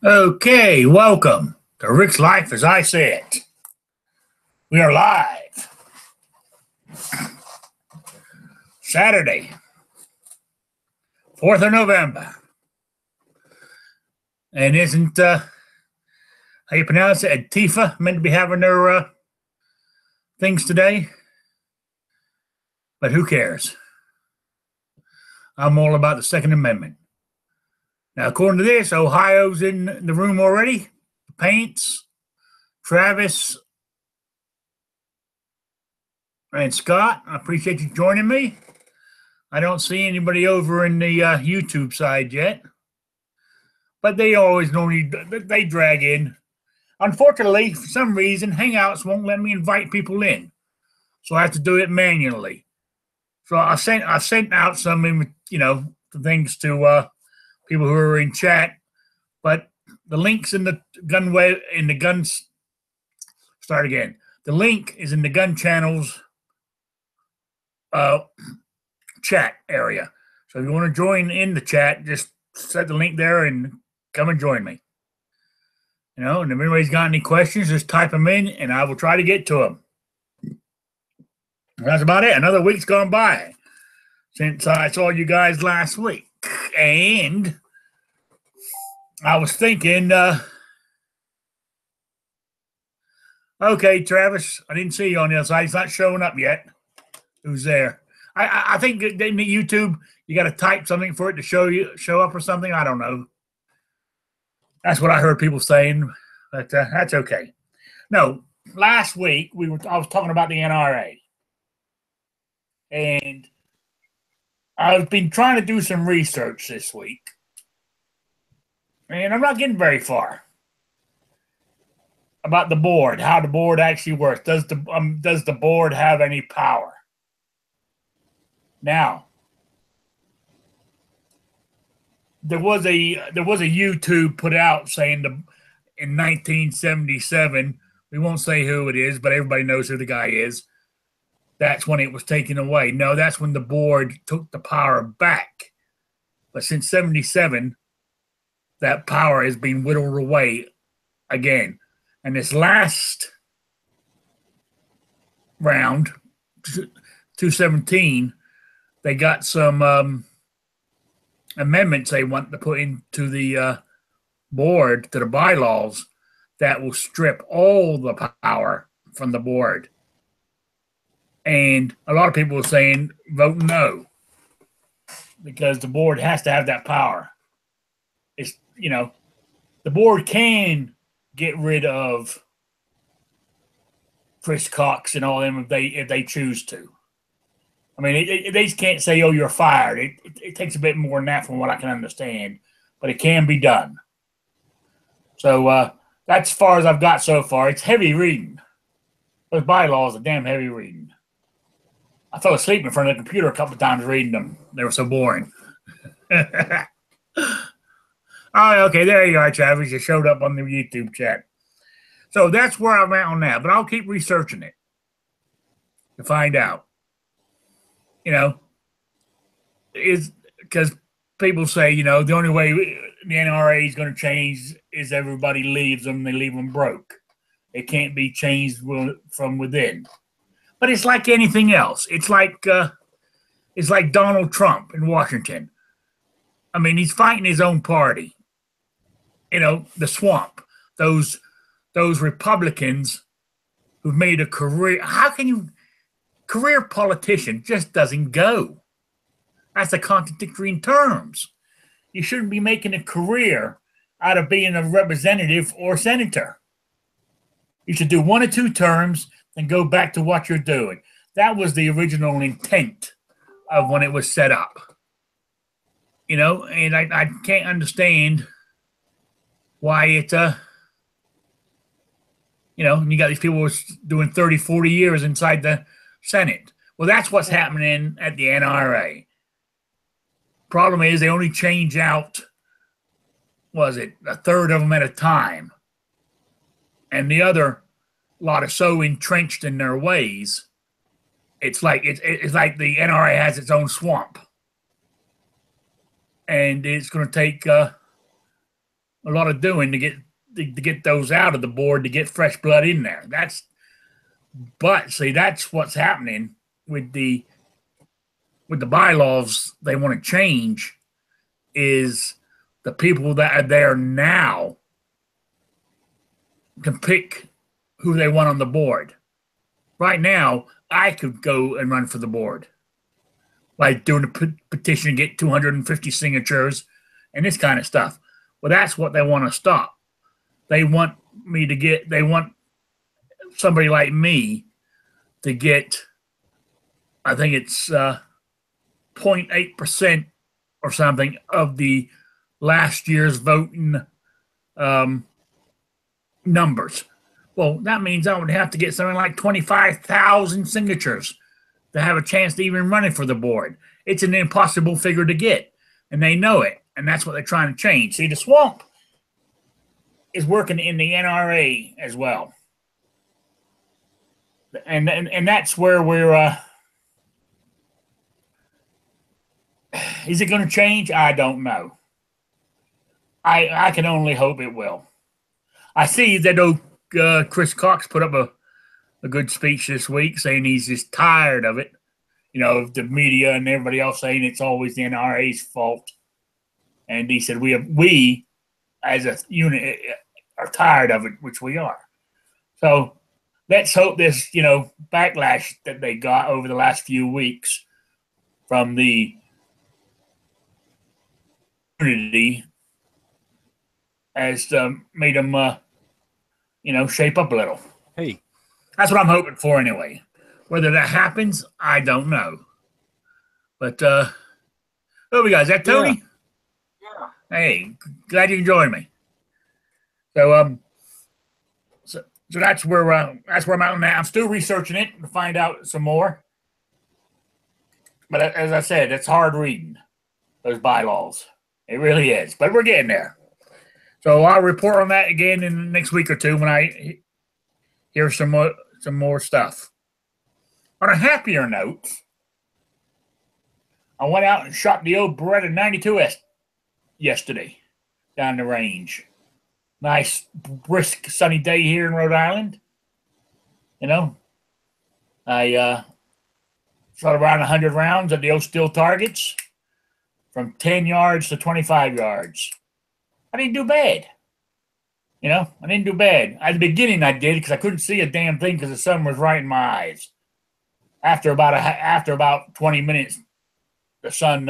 Okay, welcome to Rick's Life as I Say It. We are live. Saturday, 4th of November. And isn't, how you pronounce it, Antifa meant to be having their things today? But who cares? I'm all about the Second Amendment. Now, according to this, Ohio's in the room already. Paints, Travis, and Scott, I appreciate you joining me. I don't see anybody over in the YouTube side yet. But they always normally, they drag in. Unfortunately, for some reason, Hangouts won't let me invite people in. So I have to do it manually. So I sent out some, things to people who are in chat. But the link's in the start again. The link is in the gun channel's chat area. So if you want to join in the chat, just set the link there and come and join me. And if anybody's got any questions, just type them in and I will try to get to them. That's about it. Another week's gone by since I saw you guys last week. And I was thinking, okay, Travis, I didn't see you on the other side. He's not showing up yet. Who's there? I think in the YouTube, you got to type something for it to show up or something. I don't know. That's what I heard people saying, but that's okay. No, last week I was talking about the NRA, and I've been trying to do some research this week, and I'm not getting very far about the board, how the board actually works. Does the board have any power? Now, there was a YouTube put out saying in 1977, we won't say who it is, but everybody knows who the guy is. That's when it was taken away. No, that's when the board took the power back. But since 77, that power has been whittled away again. And this last round, 217, they got some amendments they want to put into the board, to the bylaws, that will strip all the power from the board. And a lot of people are saying vote no, because the board has to have that power. It's, the board can get rid of Chris Cox and all them if they choose to. I mean, they just can't say, "Oh, you're fired." It takes a bit more than that, from what I can understand, but it can be done. So that's as far as I've got so far. It's heavy reading. Those bylaws are damn heavy reading. I fell asleep in front of the computer a couple of times reading them. They were so boring. Oh, okay, there you are, Travis. You showed up on the YouTube chat. So that's where I'm at on that. But I'll keep researching it to find out. Is because people say, the only way the NRA is going to change is everybody leaves them, they leave them broke. It can't be changed from within. But it's like anything else. It's like Donald Trump in Washington. I mean, he's fighting his own party. The swamp. Those Republicans who've made a career. How can you? Career politician just doesn't go. That's a contradictory in terms. You shouldn't be making a career out of being a representative or senator. You should do 1 or 2 terms and go back to what you're doing. That was the original intent of when it was set up. And I can't understand why it, you got these people doing 30, 40 years inside the Senate. Well, that's what's happening at the NRA. Problem is, they only change out, was it, a third of them at a time. And the other lot are so entrenched in their ways, it's like the NRA has its own swamp. And it's going to take doing to get those out of the board to get fresh blood in there. But see, that's what's happening with the bylaws they want to change is the people that are there now can pick who they want on the board. Right now, I could go and run for the board, like doing a petition to get 250 signatures and this kind of stuff. Well, that's what they want to stop. They want somebody like me to get, I think it's 0.8% or something of the last year's voting numbers. Well, that means I would have to get something like 25,000 signatures to have a chance to even run it for the board. It's an impossible figure to get, and they know it, and that's what they're trying to change. See, the swamp is working in the NRA as well, and that's where we're. Is it going to change? I don't know. I can only hope it will. I see that Chris Cox put up a good speech this week saying he's just tired of it. You know, the media and everybody else saying it's always the NRA's fault. And he said we as a unit are tired of it, which we are. So let's hope this, backlash that they got over the last few weeks from the community has made them, shape up a little. Hey, that's what I'm hoping for anyway. Whether that happens, I don't know. But who we got? Is that Tony? Yeah. Hey, glad you can join me. So so that's where I'm at now. I'm still researching it to find out some more. But as I said, it's hard reading those bylaws. It really is. But we're getting there. So I'll report on that again in the next week or two when I hear some more stuff. On a happier note, I went out and shot the old Beretta 92S yesterday down the range. Nice, brisk, sunny day here in Rhode Island. I shot around 100 rounds at the old steel targets from 10 yards to 25 yards. I didn't do bad. I didn't do bad. At the beginning, I did because I couldn't see a damn thing because the sun was right in my eyes. After about 20 minutes, the sun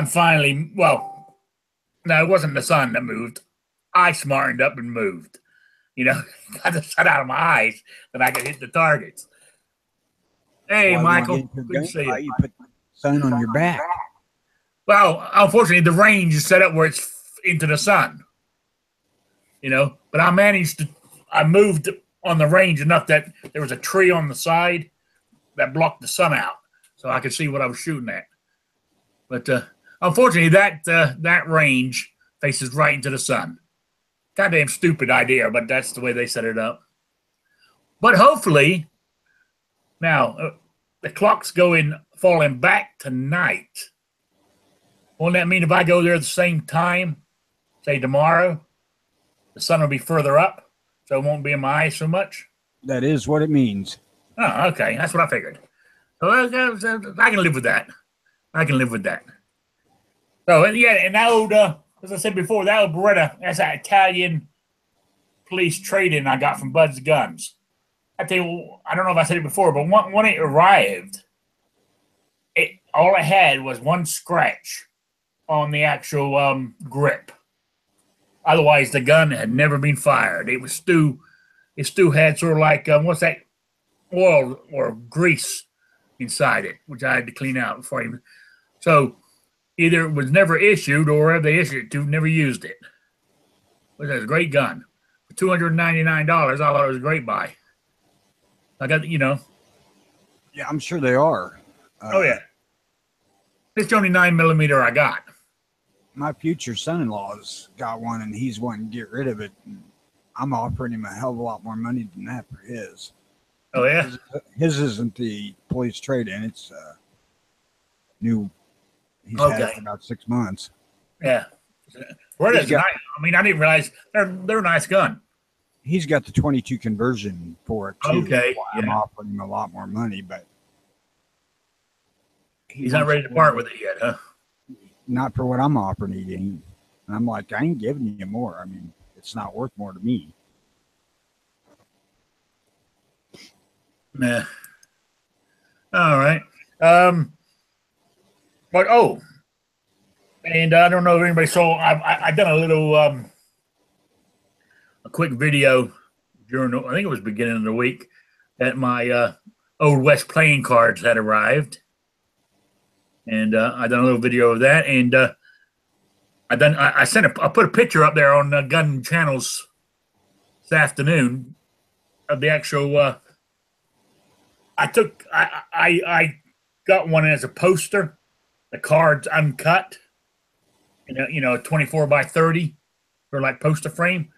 finally. Well, no, it wasn't the sun that moved. I smartened up and moved. Got the sun out of my eyes that I could hit the targets. Hey, Michael, good to see you. You put sun on your back. Well, unfortunately, the range is set up where it's into the sun. But I moved on the range enough that there was a tree on the side that blocked the sun out, so I could see what I was shooting at. But unfortunately, that range faces right into the sun. Goddamn stupid idea, but that's the way they set it up. But hopefully, now the clock's falling back tonight. Won't that mean if I go there at the same time, say tomorrow, the sun will be further up, so it won't be in my eyes so much? That is what it means. Oh, okay. That's what I figured. So I can live with that. So, yeah, and that old, as I said before, that old Beretta, that's that Italian police trade-in I got from Bud's Guns. I tell you, I don't know if I said it before, but when it arrived, all it had was one scratch on the actual grip. Otherwise, the gun had never been fired. It still had sort of like, what's that, oil or grease inside it, which I had to clean out before even. So either it was never issued or if they issued it to, never used it. It was a great gun. For $299, I thought it was a great buy. I got, Yeah, I'm sure they are. Oh, yeah. It's the only 9mm I got. My future son-in-law's got one, and he's wanting to get rid of it. And I'm offering him a hell of a lot more money than that for his. Oh, yeah? His isn't the police trade-in. It's new. He's had it for about 6 months. Yeah. Beretta's nice. I mean, I didn't realize they're a nice gun. He's got the 22 conversion for it too. Okay, I'm offering him a lot more money, but he's not ready to part with it yet, huh? Not for what I'm offering, he ain't. And I'm like, I ain't giving you more. I mean, it's not worth more to me. Nah. All right. But and I don't know if anybody saw. I done a little a quick video during I think it was beginning of the week that my Old West playing cards had arrived, and I done a little video of that, and I put a picture up there on gun channels this afternoon of the actual. I got one as a poster, the cards uncut, 24 by 30 for like poster frame.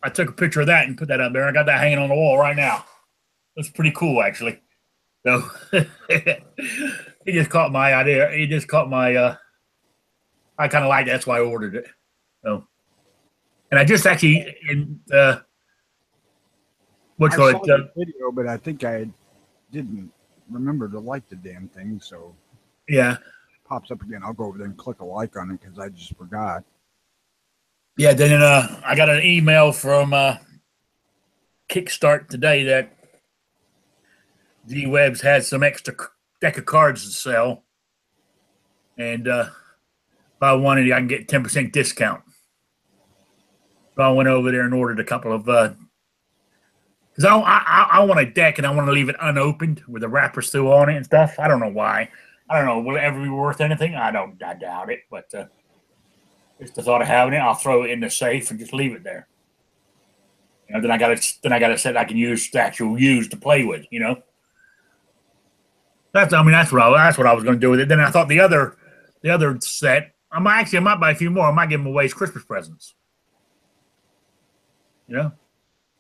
I took a picture of that and put that up there. I got that hanging on the wall right now. It's pretty cool, actually. So it just caught my idea. It just caught my. I kind of like it. That's why I ordered it. So, and I just actually I saw the video, but I think I didn't remember to like the damn thing. So yeah, pops up again. I'll go over there and click a like on it because I just forgot. Yeah, then I got an email from Kickstart today that G-Webs had some extra deck of cards to sell, and if I wanted, I can get 10% discount. So I went over there and ordered a couple of because I want a deck and I want to leave it unopened with the wrapper still on it and stuff. I don't know why. I don't know. Will it ever be worth anything? I doubt it. But just the thought of having it, I'll throw it in the safe and just leave it there. Then I got a set I can use to actually use to play with. That's what I was going to do with it. Then I thought the other set. I might buy a few more. I might give them away as Christmas presents.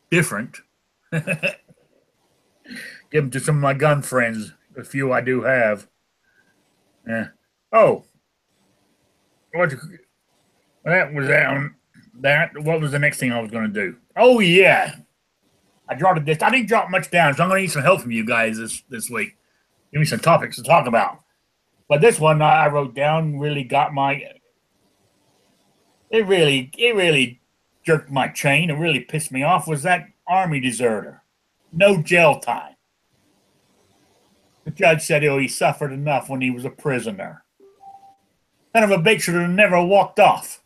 Different. Give them to some of my gun friends. A few I do have. Yeah. Oh. That was that. What was the next thing I was going to do? Oh yeah. I jotted this. I didn't jot much down, so I'm going to need some help from you guys this week. Give me some topics to talk about. But this one I wrote down really got my. It really jerked my chain. It really pissed me off. Was that Army deserter? No jail time. The judge said, he suffered enough when he was a prisoner. Son of a bitch should have never walked off.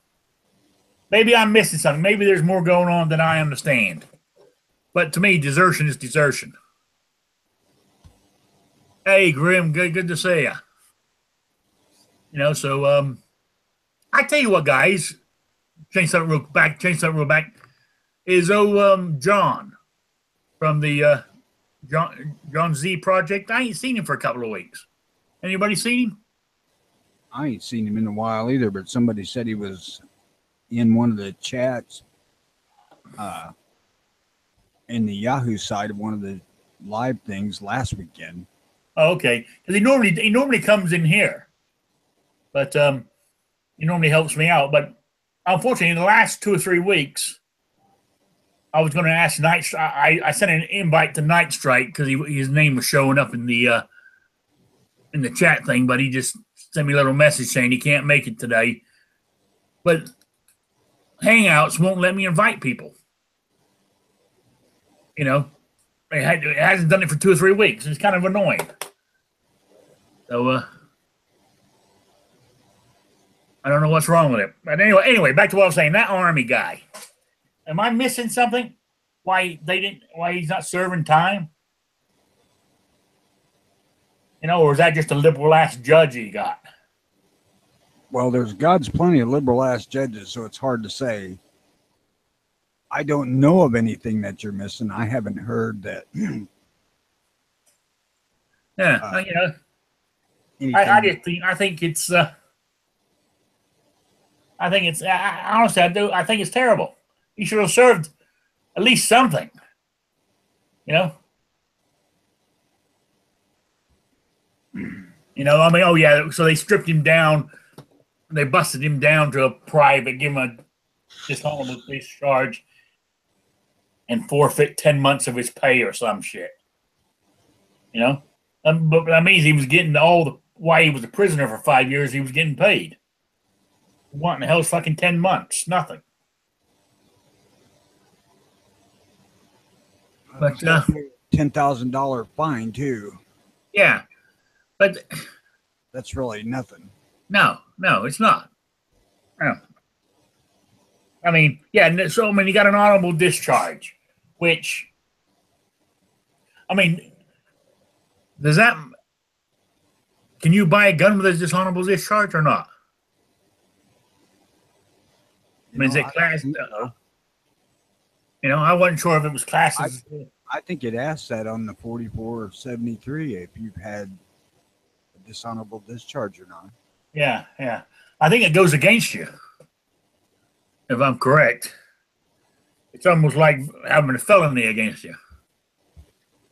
Maybe I'm missing something. Maybe there's more going on than I understand. But to me, desertion is desertion. Hey, Grim, good to see you. So I tell you what, guys, change something real back. Is John from the John Z Project? I ain't seen him for a couple of weeks. Anybody seen him? I ain't seen him in a while either, but somebody said he was in one of the chats in the Yahoo side of one of the live things last weekend. Oh, okay. Because he normally comes in here, but he normally helps me out. But unfortunately, in the last 2 or 3 weeks, I was going to ask Night. I sent an invite to Night Strike because his name was showing up in the chat thing, but he just sent me a little message saying he can't make it today. But Hangouts won't let me invite people. It hasn't done it for 2 or 3 weeks. It's kind of annoying. So I don't know what's wrong with it. But anyway, back to what I was saying. That Army guy. Am I missing something? Why he's not serving time? Or is that just a liberal ass judge he got? Well, there's God's plenty of liberal ass judges, so it's hard to say. I don't know of anything that you're missing. I haven't heard that. Yeah, I think it's honestly, I do. I think it's terrible. He should have served at least something. So they stripped him down they busted him down to a private, give him a dishonorable discharge, and forfeit 10 months of his pay or some shit. You know, but that means he was getting why he was a prisoner for 5 years. He was getting paid. What in the hell's fucking 10 months? Nothing. But $10,000 fine too. Yeah, but that's really nothing. No, it's not. No. I mean, yeah. So I mean, you got an honorable discharge, which, I mean, does that? Can you buy a gun with a dishonorable discharge or not? I mean, is it class? I wasn't sure if it was classes. I think it asks that on the 4473 if you've had a dishonorable discharge or not. Yeah. I think it goes against you, if I'm correct. It's almost like having a felony against you.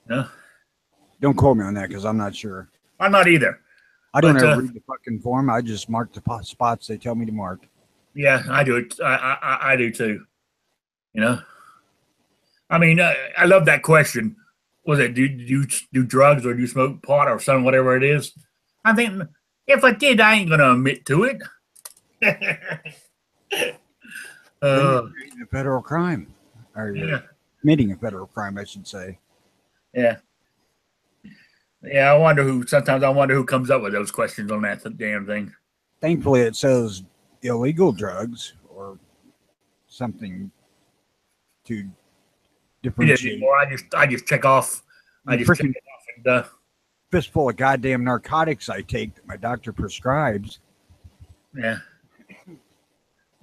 No? Don't quote me on that because I'm not sure. I'm not either. I don't ever read the fucking form. I just mark the spots they tell me to mark. Yeah, I do it. I do too. I mean, I love that question. Was it do you do drugs or do you smoke pot or something, whatever it is? I think if I did, I ain't gonna admit to it. A federal crime, or committing a federal crime, I should say. Yeah. Sometimes I wonder who comes up with those questions on that damn thing. Thankfully, it says illegal drugs or something to differentiate. I just check off. I just check it off and fistful of goddamn narcotics I take that my doctor prescribes. Yeah.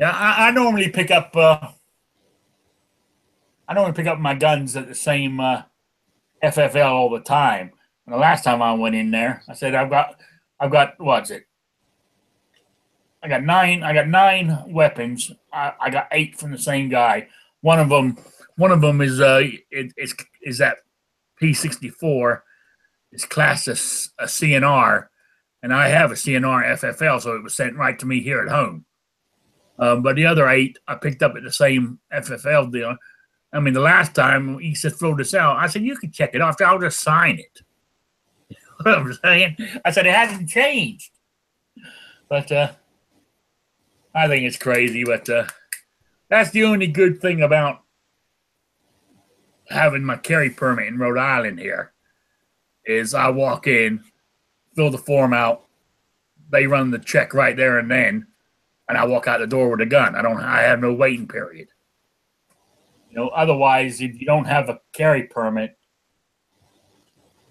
Yeah, I normally pick up my guns at the same FFL all the time. And the last time I went in there, I said I've got what's it? I got nine weapons. I got 8 from the same guy. One of them is is that P64. It's classed as a CNR, and I have a CNR FFL, so it was sent right to me here at home. But the other 8 I picked up at the same FFL deal. I mean, the last time he said throw this out, I said you can check it off. I'll just sign it. You know what I'm saying? I said it hasn't changed, but I think it's crazy. But that's the only good thing about having my carry permit in Rhode Island here is I walk in, fill the form out, they run the check right there and then, and I walk out the door with a gun. I have no waiting period. Otherwise, if you don't have a carry permit.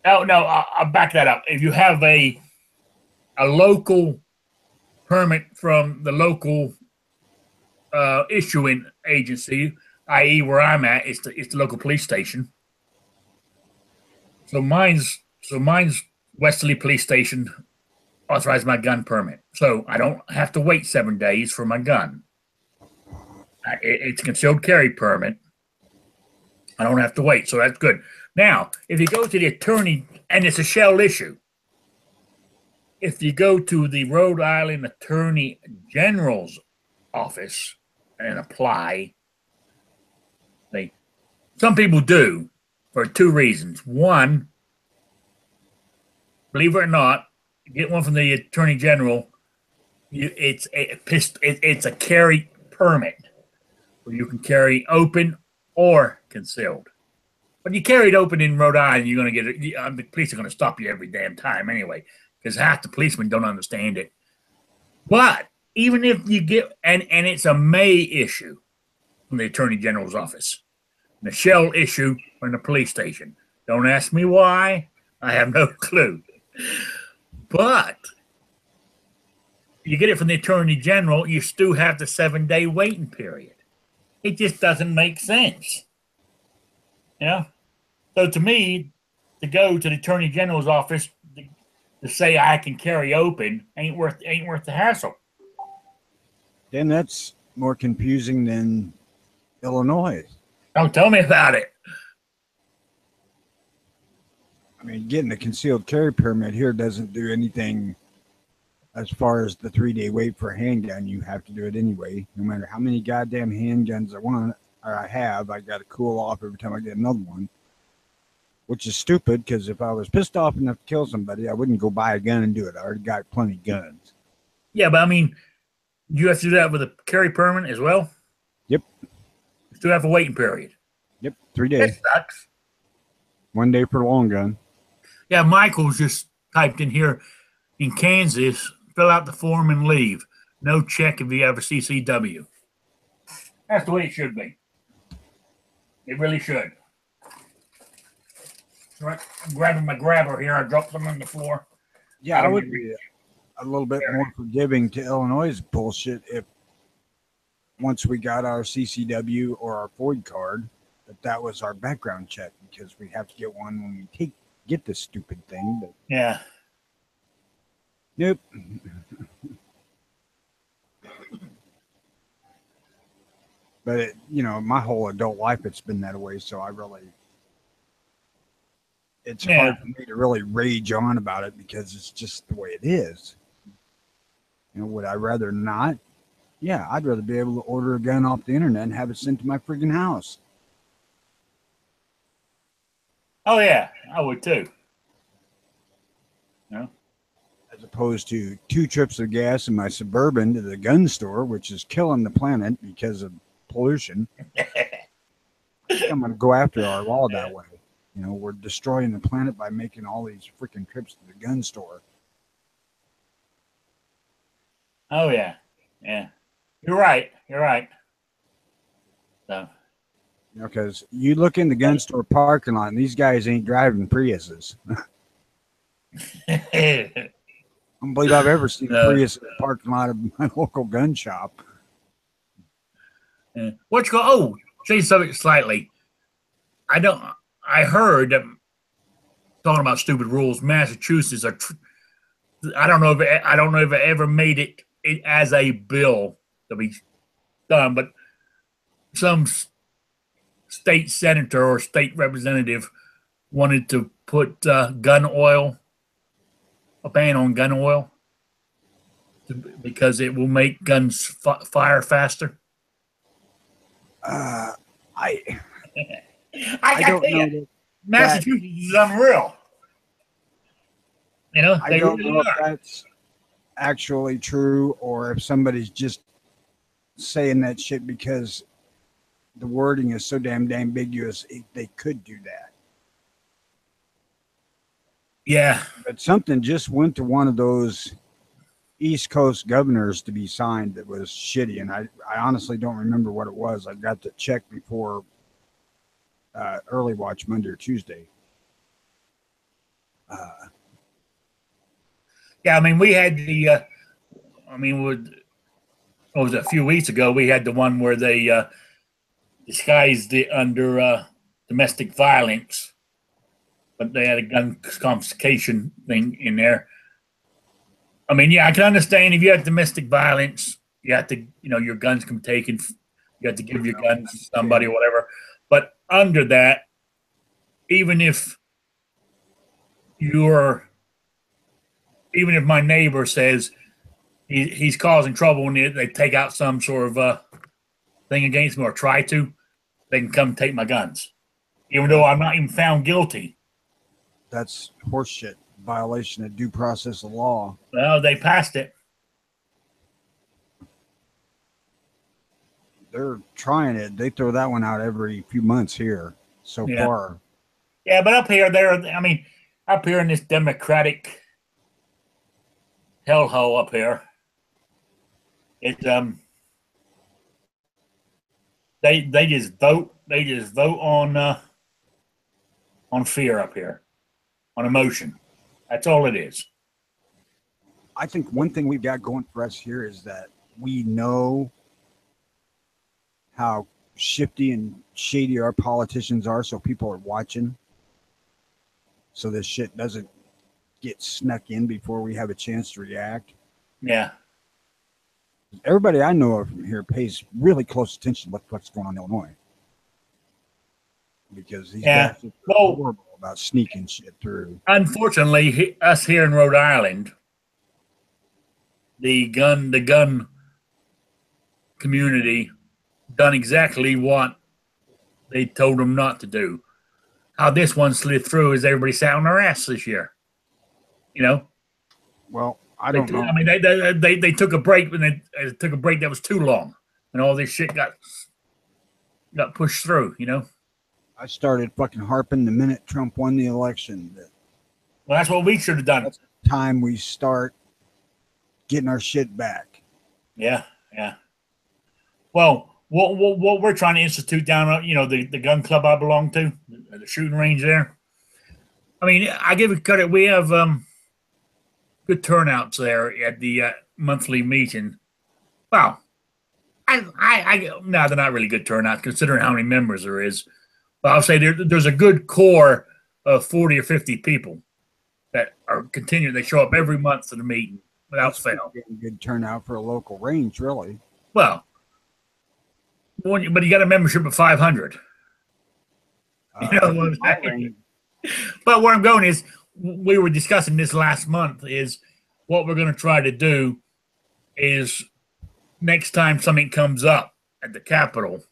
Oh no, I'll back that up. If you have a local permit from the local issuing agency, i.e., where I'm at, it's the local police station. So mine's Westerly Police Station authorized my gun permit, so I don't have to wait 7 days for my gun. It's a concealed carry permit. I don't have to wait, so that's good. Now, if you go to the attorney, and it's a shell issue, if you go to the Rhode Island Attorney General's office and apply, some people do for 2 reasons. One, believe it or not, get one from the Attorney General. It's a carry permit where you can carry open or concealed. But you carry it open in Rhode Island, you're going to get it. The police are going to stop you every damn time anyway, because half the policemen don't understand it. But even if you get, and it's a May issue from the Attorney General's office, and a shell issue from the police station. Don't ask me why. I have no clue. But you get it from the Attorney General, you still have the 7-day waiting period. It just doesn't make sense. So to me, to go to the Attorney General's office to say I can carry open ain't worth the hassle. Then that's more confusing than Illinois. Don't tell me about it. I mean, getting a concealed carry permit here doesn't do anything as far as the 3-day wait for a handgun, you have to do it anyway. No matter how many goddamn handguns I want or I have, I got to cool off every time I get another one. Which is stupid, because if I was pissed off enough to kill somebody, I wouldn't go buy a gun and do it. I already got plenty of guns. Yeah, but I mean, you have to do that with a carry permit as well? Yep. You still have a waiting period. Yep, 3 days. That sucks. 1 day for the long gun. Yeah, Michael's just typed in here, in Kansas, fill out the form and leave. No check if you have a CCW. That's the way it should be. It really should. I'm grabbing my grabber here. I dropped them on the floor. Yeah, I would be a little bit more forgiving to Illinois' bullshit if once we got our CCW or our FOID card, that was our background check, because we have to get one when we get this stupid thing. But yeah. Nope. But my whole adult life, it's been that way. So it's hard for me to really rage on about it, because it's just the way it is. Would I rather not? Yeah, I'd rather be able to order a gun off the internet and have it sent to my friggin' house. Oh yeah, I would too. No. As opposed to 2 trips of gas in my Suburban to the gun store, which is killing the planet because of pollution. I'm going to go after our law that way. We're destroying the planet by making all these freaking trips to the gun store. Oh yeah, yeah. You're right. So. Because you look in the gun store parking lot, and these guys ain't driving Priuses. I don't believe I've ever seen a Prius in the parking lot of my local gun shop. Change subject slightly. I heard that, talking about stupid rules, Massachusetts are. I don't know if it ever made it as a bill to be done, but some state senator or state representative wanted to put gun oil, a ban on gun oil, because it will make guns fire faster. I don't know. Massachusetts is unreal. I don't know if that's actually true, or if somebody's just saying that shit because the wording is so damn ambiguous. They could do that. Yeah. But something just went to one of those East Coast governors to be signed that was shitty, and I honestly don't remember what it was. I got to check before early watch Monday or Tuesday. Yeah, I mean, we had the. What was it, a few weeks ago? We had the one where they disguised it under domestic violence, but they had a gun confiscation thing in there. I mean, yeah, I can understand if you have domestic violence, you have to, your guns can be taken. You have to give your guns to somebody or whatever. But under that, even if my neighbor says he's causing trouble and they take out some sort of thing against me or try to, they can come take my guns, even though I'm not even found guilty. That's horseshit. Violation of due process of law. Well, they passed it. They're trying it. They throw that one out every few months here so far. Yeah, but up here in this Democratic hellhole up here, it they just vote. They just vote on fear up here, on emotion. That's all it is. I think one thing we've got going for us here is that we know how shifty and shady our politicians are, so people are watching. So this shit doesn't get snuck in before we have a chance to react. Yeah. Everybody I know from here pays really close attention to what's going on in Illinois. Because these guys are horrible about sneaking shit through. Unfortunately, us here in Rhode Island, the gun community done exactly what they told them not to do. How this one slid through is everybody sat on their ass this year. You know, Well, I don't know. I mean, they took a break, and they took a break that was too long, and all this shit got pushed through. You know, I started fucking harping the minute Trump won the election. well, that's what we should have done. That's the time we start getting our shit back. Yeah, yeah. Well, what we're trying to institute down, the gun club I belong to, the shooting range there. I mean, I give it credit. We have good turnouts there at the monthly meeting. Wow, no, they're not really good turnouts considering how many members there is. But I'll say there's a good core of 40 or 50 people that are continuing. They show up every month to the meeting without fail. Good turnout for a local range, really. Well, but you got a membership of 500. You know what I'm saying? But where I'm going is, we were discussing this last month, is what we're going to try to do is next time something comes up at the Capitol,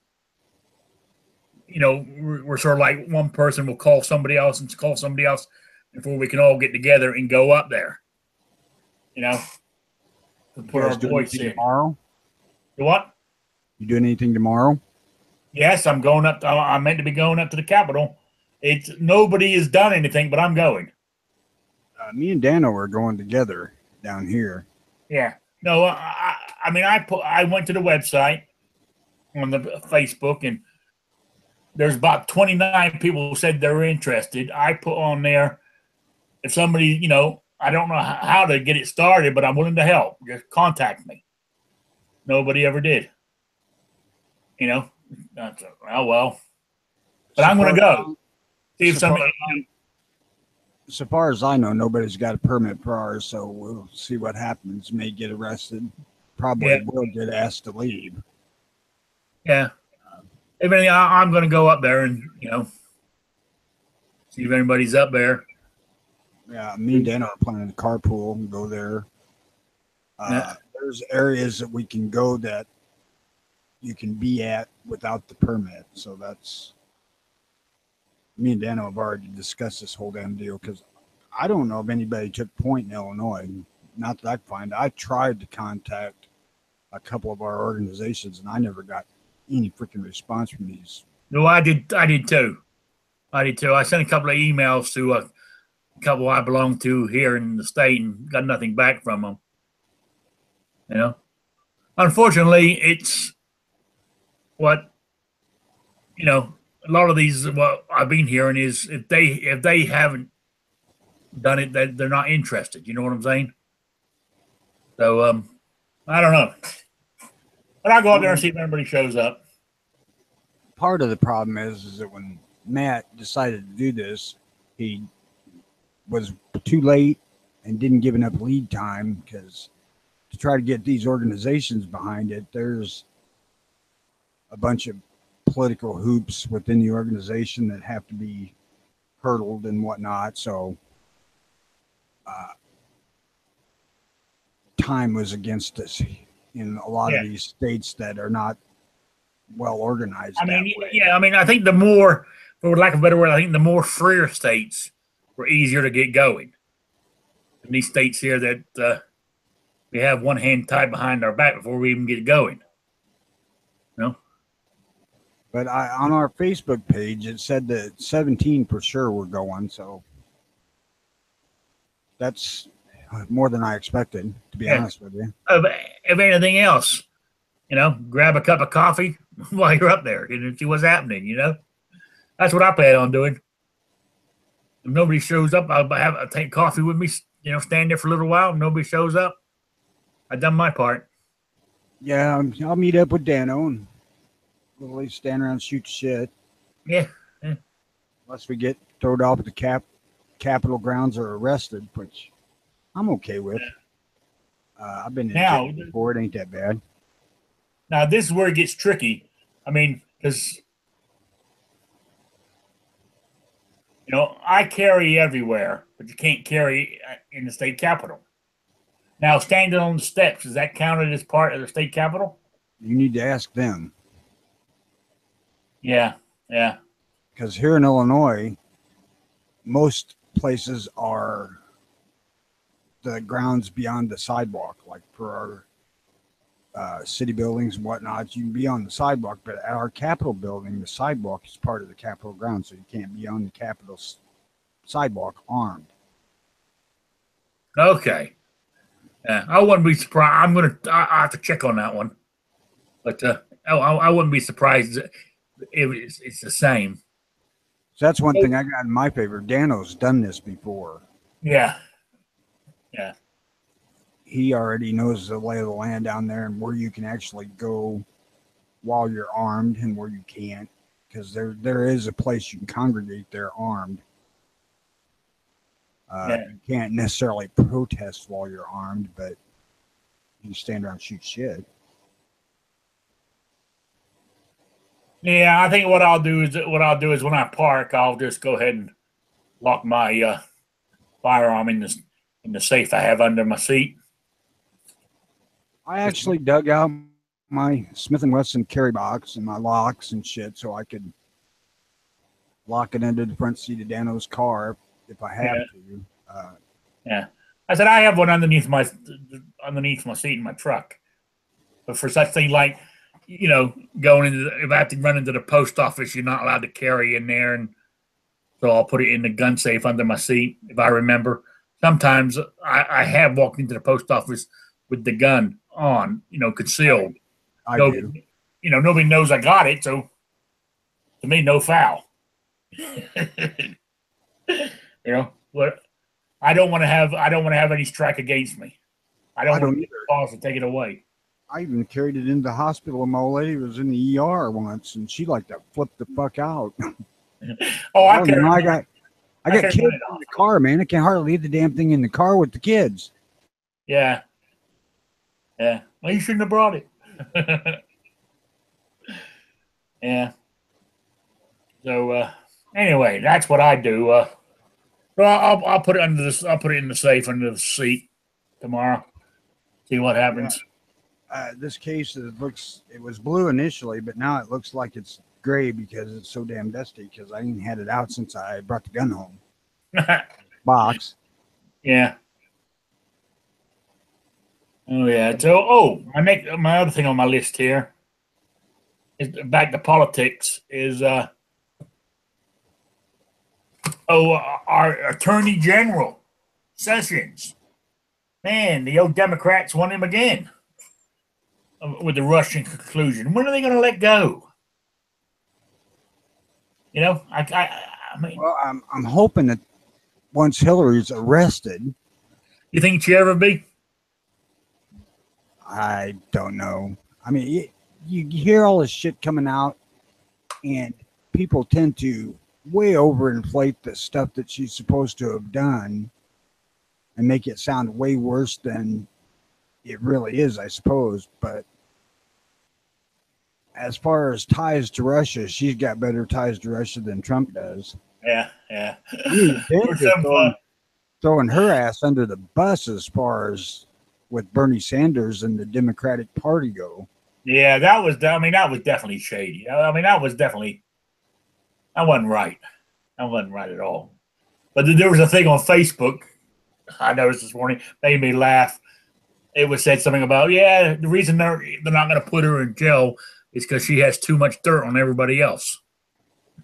we're sort of like one person will call somebody else and call somebody else before we can all get together and go up there. To put our voice in. Tomorrow? You what? You doing anything tomorrow? Yes, I'm going up. I'm meant to be going up to the Capitol. Nobody has done anything, but I'm going. Me and Dano are going together down here. Yeah. No, I went to the website on the Facebook, and there's about 29 people who said they're interested. I put on there, if somebody, I don't know how to get it started, but I'm willing to help. Just contact me. Nobody ever did. Oh well. But I'm going to go. See if somebody. So far as I know, nobody's got a permit for ours, so we'll see what happens. May get arrested. Probably will get asked to leave. Yeah. If anything, I'm going to go up there and, see if anybody's up there. Yeah, me and Dan are planning to carpool and go there. There's areas that we can go that you can be at without the permit. So that's, me and Dano have already discussed this whole damn deal, because I don't know if anybody took point in Illinois. Not that I find. I tried to contact a couple of our organizations, and I never got any freaking response from these. No, I did too. I sent a couple of emails to a couple I belong to here in the state and got nothing back from them. Unfortunately, it's what, a lot of these, what I've been hearing is, if they haven't done it, that they're not interested. You know what I'm saying? So I don't know, but I'll go out there and see if anybody shows up. Part of the problem is that when Matt decided to do this, he was too late and didn't give enough lead time, because to try to get these organizations behind it, there's a bunch of political hoops within the organization that have to be hurdled and whatnot. So time was against us in a lot of these states that are not well organized. I think the more, for lack of a better word, I think the more freer states were easier to get going. In these states here that we have one hand tied behind our back before we even get going. But on our Facebook page, it said that 17 for sure were going. So that's more than I expected, to be honest with you. If anything else, grab a cup of coffee while you're up there and see what's happening. That's what I plan on doing. If nobody shows up, I'll take coffee with me, stand there for a little while. If nobody shows up, I've done my part. Yeah, I'll meet up with Dano and we'll at least stand around and shoot shit. Yeah. Unless we get thrown off at the Capitol grounds or arrested, which I'm okay with. I've been in jail before. It ain't that bad. Now, this is where it gets tricky. I mean, because, I carry everywhere, but you can't carry in the state capitol. Now, standing on the steps, is that counted as part of the state capitol? You need to ask them. Yeah, yeah. Because here in Illinois, most places are the grounds beyond the sidewalk. Like for our city buildings and whatnot, you can be on the sidewalk, but at our Capitol building, the sidewalk is part of the Capitol grounds, so you can't be on the Capitol sidewalk armed. Okay. Yeah, I wouldn't be surprised. I have to check on that one, but I wouldn't be surprised if it's the same. So that's one thing I got in my favor. Dano's done this before. Yeah, yeah. He already knows the lay of the land down there and where you can actually go while you're armed and where you can't, because there is a place you can congregate there armed. You can't necessarily protest while you're armed, but you can stand around and shoot shit. Yeah, I think what I'll do is when I park, I'll just go ahead and lock my firearm in the safe I have under my seat. I actually dug out my Smith & Wesson carry box and my locks and shit so I could lock it into the front seat of Dano's car if I have to. Yeah, I said I have one underneath my seat in my truck, but for such thing like, going into if I have to run into the post office, you're not allowed to carry in there, and so I'll put it in the gun safe under my seat if I remember. Sometimes I have walked into the post office with the gun on, concealed. Do. Nobody knows I got it, so to me, no foul. What I don't want to have any strike against me. I don't want to get the boss to take it away. I even carried it into the hospital when my old lady was in the ER once, and she liked to flip the fuck out. I got kids in the car, man. I can't hardly leave the damn thing in the car with the kids. Yeah. Yeah. Well, you shouldn't have brought it. Yeah. So anyway, that's what I do. Well, I'll put it under this. I'll put it in the safe under the seat tomorrow. See what happens. This case it was blue initially, but now it looks like it's gray because it's so damn dusty. Because I ain't had it out since I brought the gun home. Box. Yeah. Oh yeah. So I make my other thing on my list here is back to politics. Is our Attorney General Sessions. Man, the old Democrats want him again with the Russian conclusion. When are they going to let go? I mean, well, I'm hoping that once Hillary's arrested, you think she'll ever be? I don't know. I mean, you hear all this shit coming out, and people tend to way overinflate the stuff that she's supposed to have done and make it sound way worse than it really is, I suppose. But as far as ties to Russia, she's got better ties to Russia than Trump does. Yeah, yeah. I mean, throwing her ass under the bus as far as with Bernie Sanders and the Democratic Party go. Yeah, that was definitely shady. I mean, that wasn't right. That wasn't right at all. But there was a thing on Facebook I noticed this morning, made me laugh. It was said something about, the reason they're not going to put her in jail is because she has too much dirt on everybody else.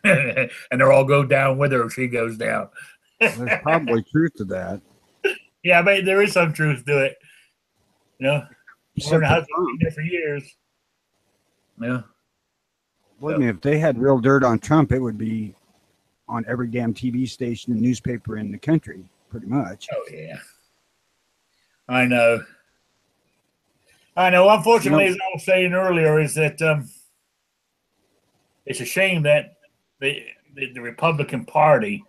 And they'll all go down with her if she goes down. There's probably truth to that. Yeah, but there is some truth to it. Her husband's been there for years. Yeah. Believe me, if they had real dirt on Trump, it would be on every damn TV station and newspaper in the country, pretty much. Oh, yeah. I know. Unfortunately, as I was saying earlier, is that it's a shame that the Republican Party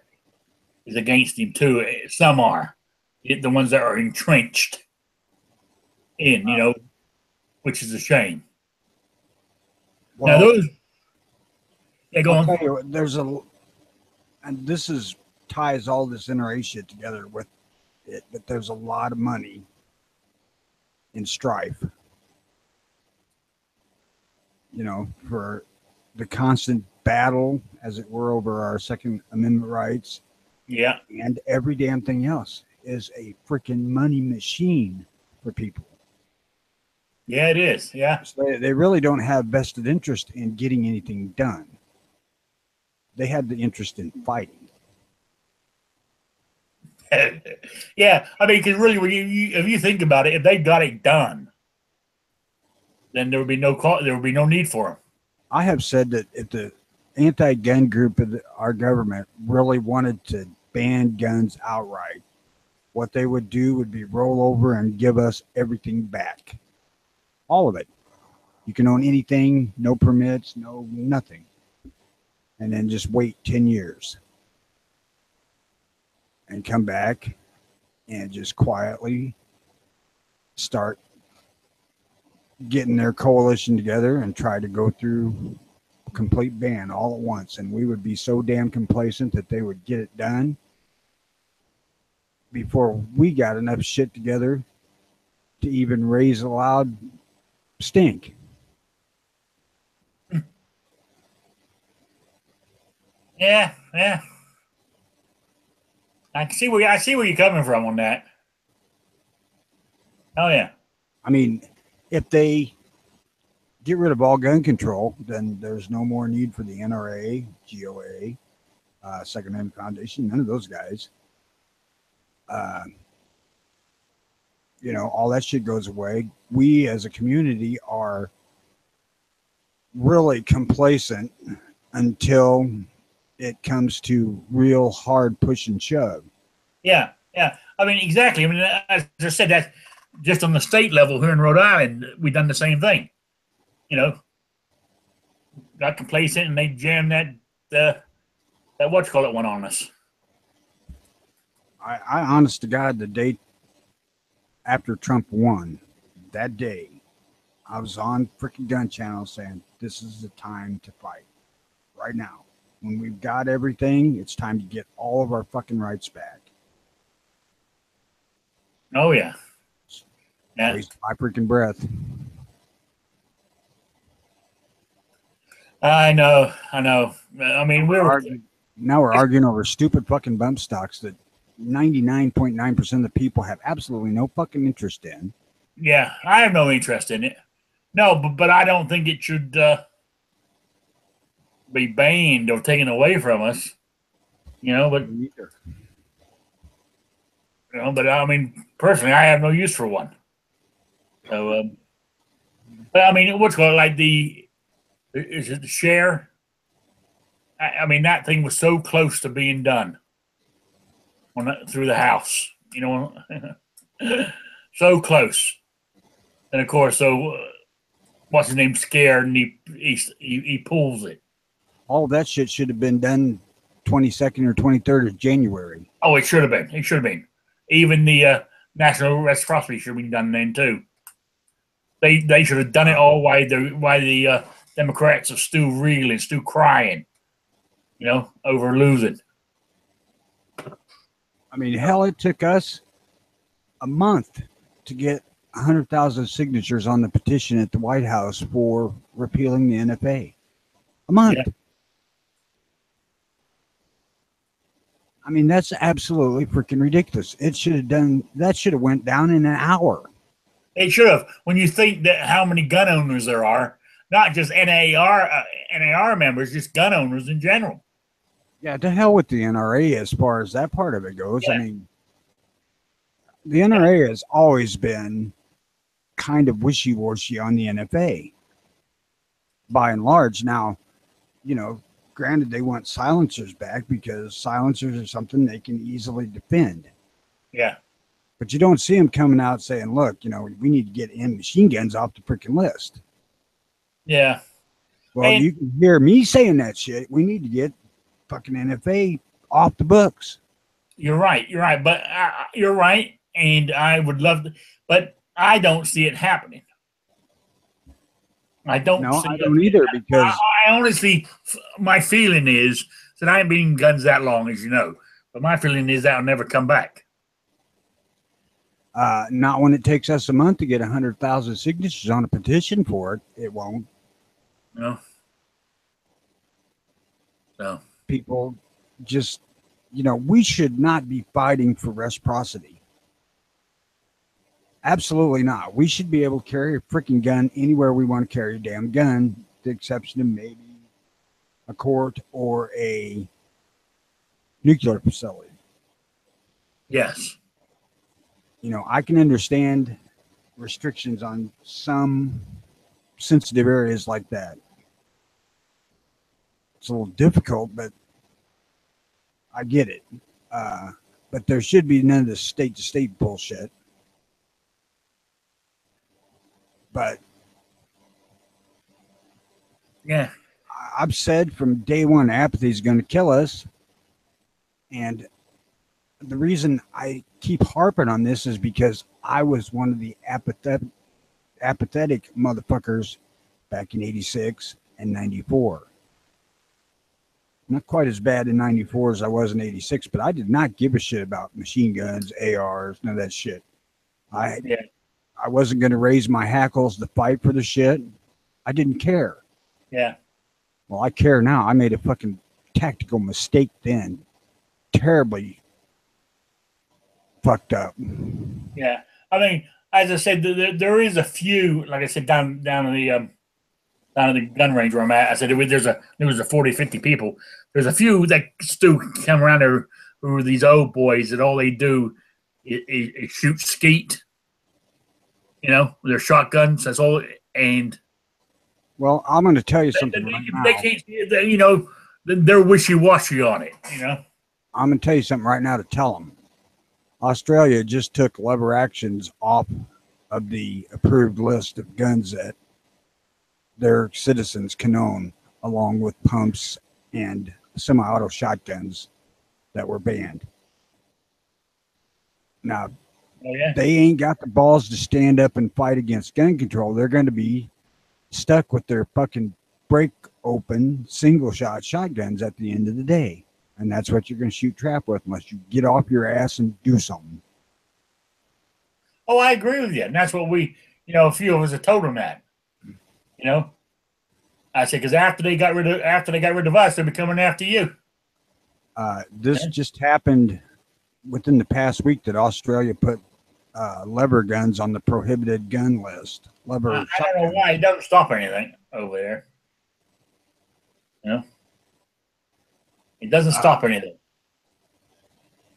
is against him, too. Some are. The ones that are entrenched in, which is a shame. Well, now, those... Yeah, go on. Tell you, and ties all this NRA shit together with it, but there's a lot of money in strife. You know, for the constant battle, as it were, over our Second Amendment rights. Yeah. And every damn thing else is a freaking money machine for people. Yeah, it is. Yeah. So they really don't have vested interest in getting anything done. They have the interest in fighting. Yeah. I mean, because really, when if you think about it, if they got it done, then there would be there would be no need for them. I have said that if the anti-gun group of our government really wanted to ban guns outright, what they would do would be roll over and give us everything back. All of it. You can own anything, no permits, no nothing. And then just wait 10 years. And come back and just quietly start getting their coalition together and try to go through a complete ban all at once. And we would be so damn complacent that they would get it done before we got enough shit together to even raise a loud stink. Yeah, yeah. I see where you're coming from on that. Oh yeah. I mean, if they get rid of all gun control, then there's no more need for the NRA, GOA, Second Amendment Foundation, none of those guys. You know, all that shit goes away. We as a community are really complacent until it comes to real hard push and shove. Yeah, yeah. I mean, exactly. I mean, as I said, that just on the state level here in Rhode Island, we've done the same thing. You know, got complacent and they jammed that whatchamacallit one on us. I honest to God, the day after Trump won, that day, I was on freaking Gun Channel saying, this is the time to fight. Right now. When we've got everything, it's time to get all of our fucking rights back. Oh, yeah. Yeah. Waste my freaking breath. I know. I mean, now we're arguing over stupid fucking bump stocks that 99.9% of the people have absolutely no fucking interest in. Yeah, I have no interest in it. No, but I don't think it should be banned or taken away from us. You know, but but I mean, personally, I have no use for one. So, but I mean, what's called like is it the share? I mean, that thing was so close to being done through the House. You know, so close. And of course, what's his name? Scared, and he pulls it. All that shit should have been done 22nd or 23rd of January. Oh, it should have been. It should have been. Even the national reciprocity should have been done then too. They should have done it all while the Democrats are still reeling, still crying, you know, over losing. I mean, hell, it took us a month to get 100,000 signatures on the petition at the White House for repealing the NFA. A month. Yeah. I mean, that's absolutely freaking ridiculous. It should have done that. Should have went down in an hour. It should have. When you think that how many gun owners there are, not just NAR members, just gun owners in general. Yeah, to hell with the NRA as far as that part of it goes. Yeah. I mean, the NRA has always been kind of wishy-washy on the NFA, by and large. Now, you know, granted, they want silencers back because silencers are something they can easily defend. Yeah. But you don't see them coming out saying, look, you know, we need to get machine guns off the freaking list. Yeah. Well, you can hear me saying that shit. We need to get fucking NFA off the books. You're right. You're right. But you're right. And I would love to, but I don't see it happening. I don't either, because I honestly, my feeling is that I ain't been in guns that long, as you know, but my feeling is that'll never come back. Not when it takes us a month to get 100,000 signatures on a petition for it. It won't. No. No. People just, we should not be fighting for reciprocity. Absolutely not. We should be able to carry a freaking gun anywhere we want to carry a damn gun, the exception of maybe a court or a nuclear facility. Yes. I can understand restrictions on some sensitive areas like that. It's a little difficult, but I get it. But there should be none of this state-to-state bullshit. But yeah, I've said from day one, apathy is going to kill us. And the reason I keep harping on this is because I was one of the apathetic motherfuckers back in 86 and 94. Not quite as bad in 94 as I was in 86, but I did not give a shit about machine guns, ARs, none of that shit. I wasn't going to raise my hackles to fight for the shit. I didn't care. Yeah. Well, I care now. I made a fucking tactical mistake then. Terribly fucked up. Yeah. I mean, as I said, there is a few, like I said, down in the gun range where I'm at. I said there was a 40, 50 people. There's a few that still come around there who are these old boys that all they do is shoot skeet. With their shotguns. That's all. And well, I'm going to tell you something right now. They can't, they're wishy-washy on it. I'm going to tell you something right now to tell them. Australia just took lever actions off of the approved list of guns that their citizens can own, along with pumps and semi-auto shotguns that were banned. Now, they ain't got the balls to stand up and fight against gun control. They're going to be stuck with their fucking break open single shot shotguns at the end of the day. And that's what you're going to shoot trap with unless you get off your ass and do something. Oh, I agree with you. And that's what we, a few of us have told them that. I said, because after they got rid of us, they'll be coming after you. This just happened within the past week that Australia put lever guns on the prohibited gun list. I don't know why it doesn't stop anything over there. It doesn't stop anything.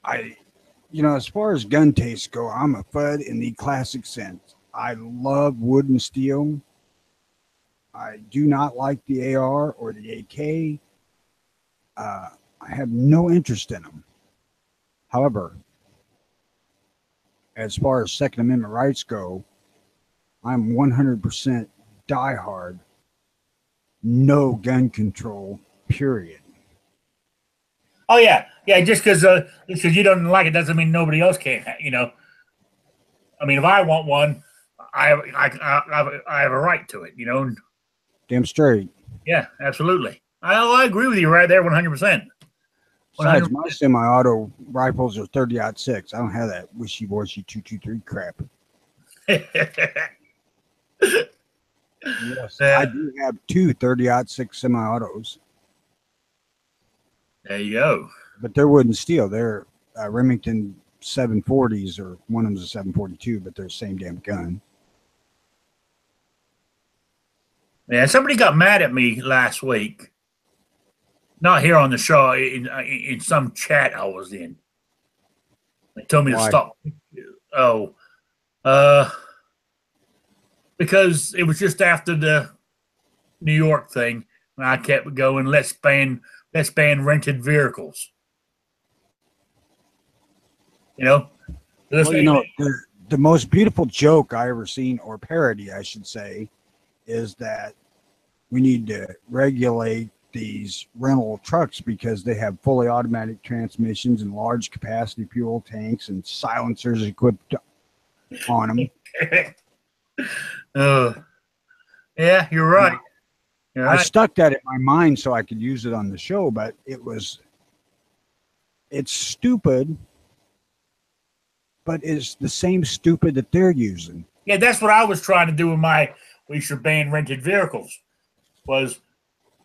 As far as gun tastes go, I'm a FUD in the classic sense. I love wood and steel. I do not like the AR or the AK. I have no interest in them. However, as far as Second Amendment rights go, I'm 100% diehard, no gun control, period. Oh yeah, just because you don't like it doesn't mean nobody else can. I mean, if I want one, I have a right to it. Damn straight. Yeah, absolutely. I agree with you right there, 100%. Besides, my semi-auto rifles are 30-06. I don't have that wishy-washy 223 crap. Yes, I do have two 30-06 semi-autos. There you go. But they're wood and steel. They're Remington 740s, or one of them's a 742, but they're the same damn gun. Yeah, somebody got mad at me last week. Not here on the show, in some chat I was in. They told me to stop. Because it was just after the New York thing, and I kept going, let's ban rented vehicles. Well, the most beautiful joke I ever seen, or parody, I should say, is that we need to regulate these rental trucks because they have fully automatic transmissions and large capacity fuel tanks and silencers equipped on them. Yeah, you're right. I stuck that in my mind so I could use it on the show, but it's stupid, but it's the same stupid that they're using. Yeah, that's what I was trying to do with my we should ban rented vehicles. Was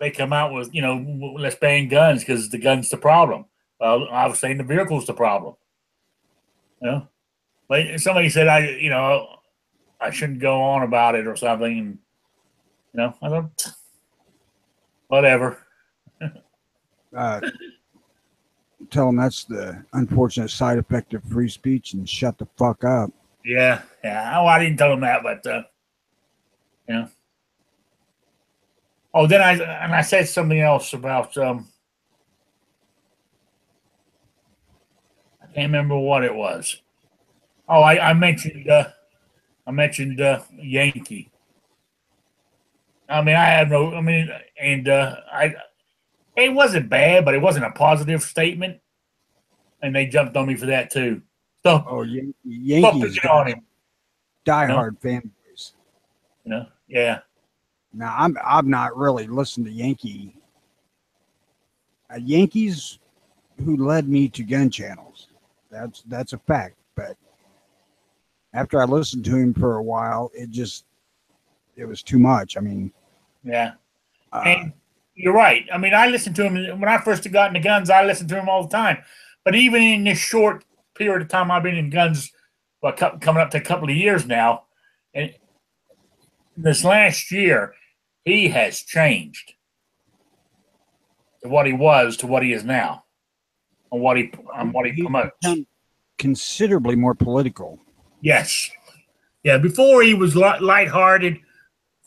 they come out with, let's ban guns because the gun's the problem. Well, I was saying the vehicle's the problem. But somebody said I shouldn't go on about it or something. And, I don't. Whatever. Tell them that's the unfortunate side effect of free speech and shut the fuck up. Yeah. Oh, I didn't tell them that, but Oh, then I said something else about I can't remember what it was. Oh, I mentioned Yankee. I mean, I have no. I mean, and it wasn't bad, but it wasn't a positive statement, and they jumped on me for that too. So, Yankees on him. Diehard fan base. Yeah. Now I've not really listened to Yankees who led me to gun channels. That's a fact. But after I listened to him for a while, it was too much. I mean, yeah. And you're right. I mean, I listened to him when I first got into guns. I listened to him all the time. But even in this short period of time I've been in guns, coming up to a couple of years now, and this last year, he has changed to what he was to what he is now, and what he promotes. Considerably more political. Yes. Yeah. Before he was lighthearted,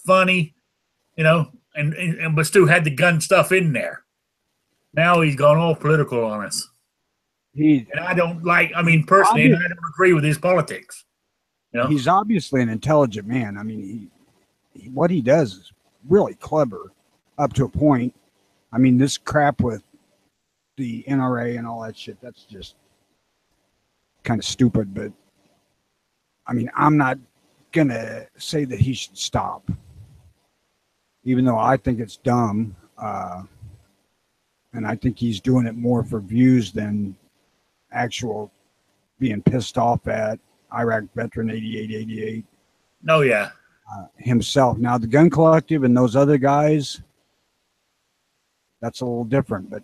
funny, and but still had the gun stuff in there. Now he's gone all political on us. And I don't personally, I don't agree with his politics. He's obviously an intelligent man. I mean, what he does is really clever up to a point. I mean, this crap with the NRA and all that shit, that's just kind of stupid. But I mean, I'm not going to say that he should stop, even though I think it's dumb. And I think he's doing it more for views than actual being pissed off at Iraq veteran 8888. Oh, yeah. Himself. Now, the Gun Collective and those other guys, that's a little different. But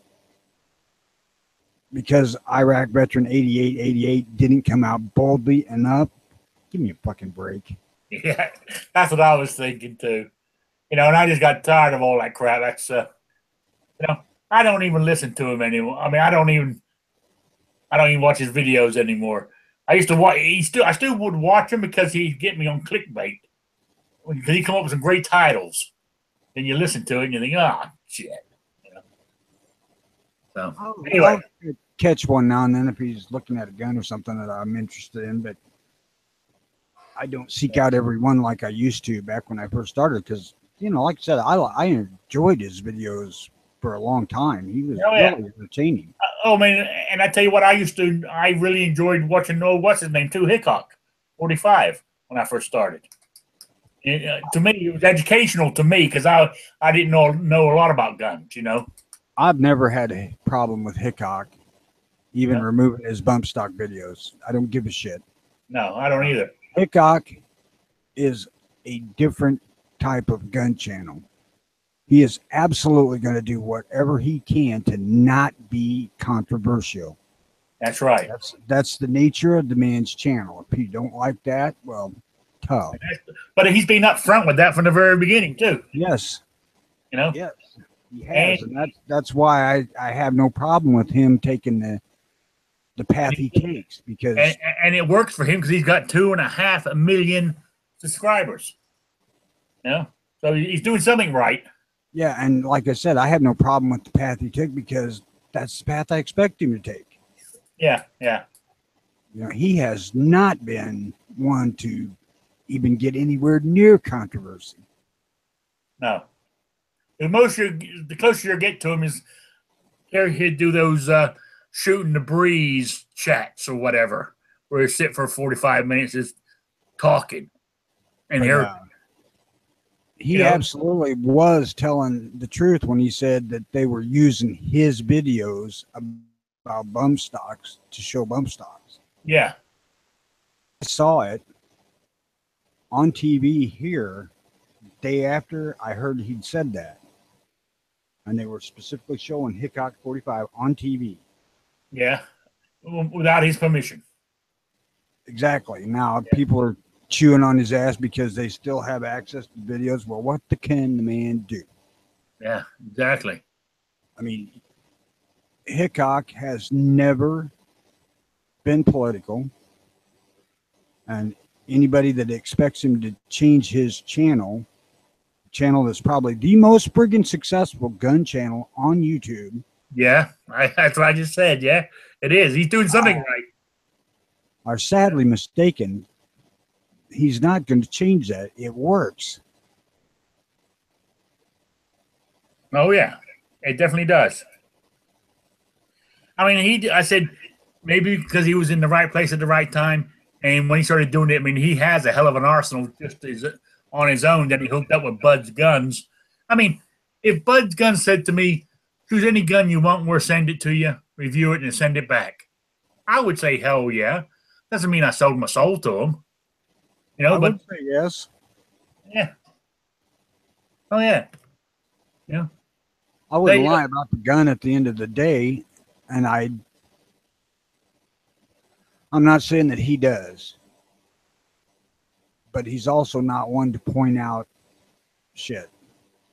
because Iraq veteran 8888 didn't come out boldly enough, give me a fucking break. Yeah, that's what I was thinking too. And I just got tired of all that crap. That's I don't even listen to him anymore. I mean, I don't even watch his videos anymore. I used to watch. I still would watch him because he'd get me on clickbait. Because he come up with some great titles. Then you listen to it and you think, shit. So anyway, I'll catch one now and then if he's looking at a gun or something that I'm interested in, but I don't seek out every one like I used to back when I first started. Because like I said, I enjoyed his videos for a long time. He was really entertaining. Oh man, and I tell you what, I really enjoyed watching what's his name too, Hickok 45 when I first started. To me, it was educational to me because I didn't know a lot about guns. I've never had a problem with Hickok, even removing his bump stock videos. I don't give a shit. No, I don't either. Hickok is a different type of gun channel. He is absolutely going to do whatever he can to not be controversial. That's right. That's the nature of the man's channel. If you don't like that, well, tough. But he's been upfront with that from the very beginning too. Yes. Yes, he has, and that's why I have no problem with him taking the path he takes, because and it works for him because he's got 2.5 million subscribers. So he's doing something right. Yeah, and like I said, I have no problem with the path he took because that's the path I expect him to take. Yeah. He has not been one to even get anywhere near controversy. No. The closer you get to him is he'd do those shooting the breeze chats or whatever, where he sit for 45 minutes just talking. And he absolutely was telling the truth when he said that they were using his videos about bump stocks to show bump stocks. Yeah. saw it on TV here day after I heard he'd said that. And they were specifically showing Hickok 45 on TV. Yeah, without his permission. Exactly. Now people are chewing on his ass because they still have access to videos. Well, what can the man do? Yeah, exactly. I mean, Hickok has never been political, and anybody that expects him to change his channel that's probably the most friggin' successful gun channel on YouTube. Yeah, that's what I just said. Yeah, it is. He's doing something right. Are sadly mistaken. He's not going to change that. It works. Oh yeah, it definitely does. I mean, I said maybe because he was in the right place at the right time, and when he started doing it, I mean, he has a hell of an arsenal just on his own that he hooked up with Bud's guns. I mean, if Bud's gun said to me, "Choose any gun you want, we'll send it to you, review it, and send it back," I would say, "Hell yeah." Doesn't mean I sold my soul to him, you know. I But would say yes. yeah, oh yeah, yeah. I wouldn't lie about the gun at the end of the day, and I'm not saying that he does, but he's also not one to point out shit.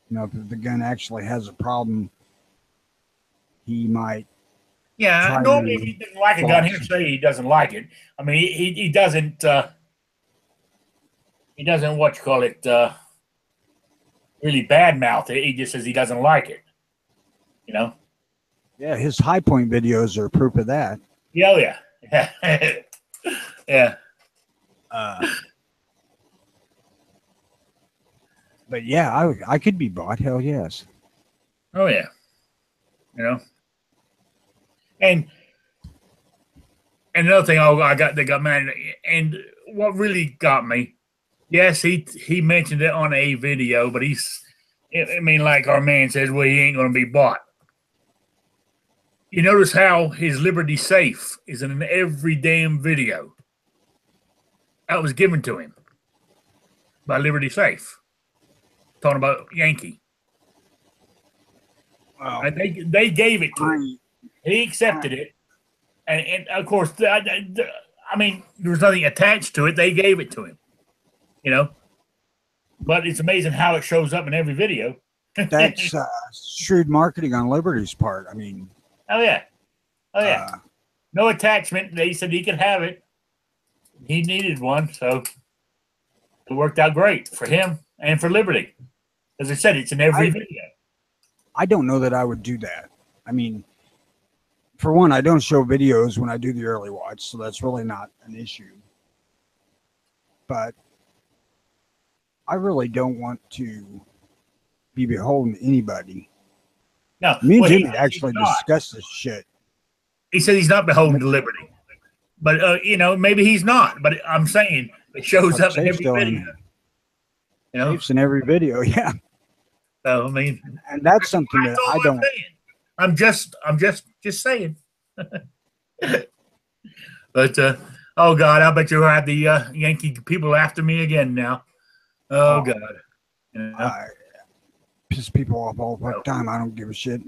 You know, if the gun actually has a problem, he might. Yeah, normally if he doesn't like a gun, he'll say he doesn't like it. I mean, he doesn't what you call it, really badmouth it. He just says he doesn't like it. You know? Yeah, his high point videos are proof of that. Yeah, oh yeah. Yeah. But yeah, I could be bought. Hell yes. Oh yeah. You know? And another thing they got mad, and what really got me, yes, he mentioned it on a video, but I mean, like our man says, well, he ain't gonna be bought. You notice how his Liberty Safe is in every damn video. That was given to him by Liberty Safe. Talking about Yankee. Wow. They gave it to him. He accepted it. And of course, I mean, there was nothing attached to it. They gave it to him. You know? But it's amazing how it shows up in every video. That's shrewd marketing on Liberty's part. I mean, oh yeah, no attachment. They said he could have it. He needed one, so it worked out great for him and for Liberty. As I said, it's in every video. I don't know that I would do that. I mean, for one, I don't show videos when I do the early watch, so that's really not an issue. But I really don't want to be beholden to anybody. No, me and Jimmy actually discussed this shit. He said he's not beholden to Liberty, but you know, maybe he's not. But I'm saying it shows up in every video. You know, Safe's in every video, yeah. So I mean, and that's something that I don't. I'm just saying. But oh God, I bet you'll have the Yankee people after me again now. Oh God, you know? I piss people off all the time. I don't give a shit.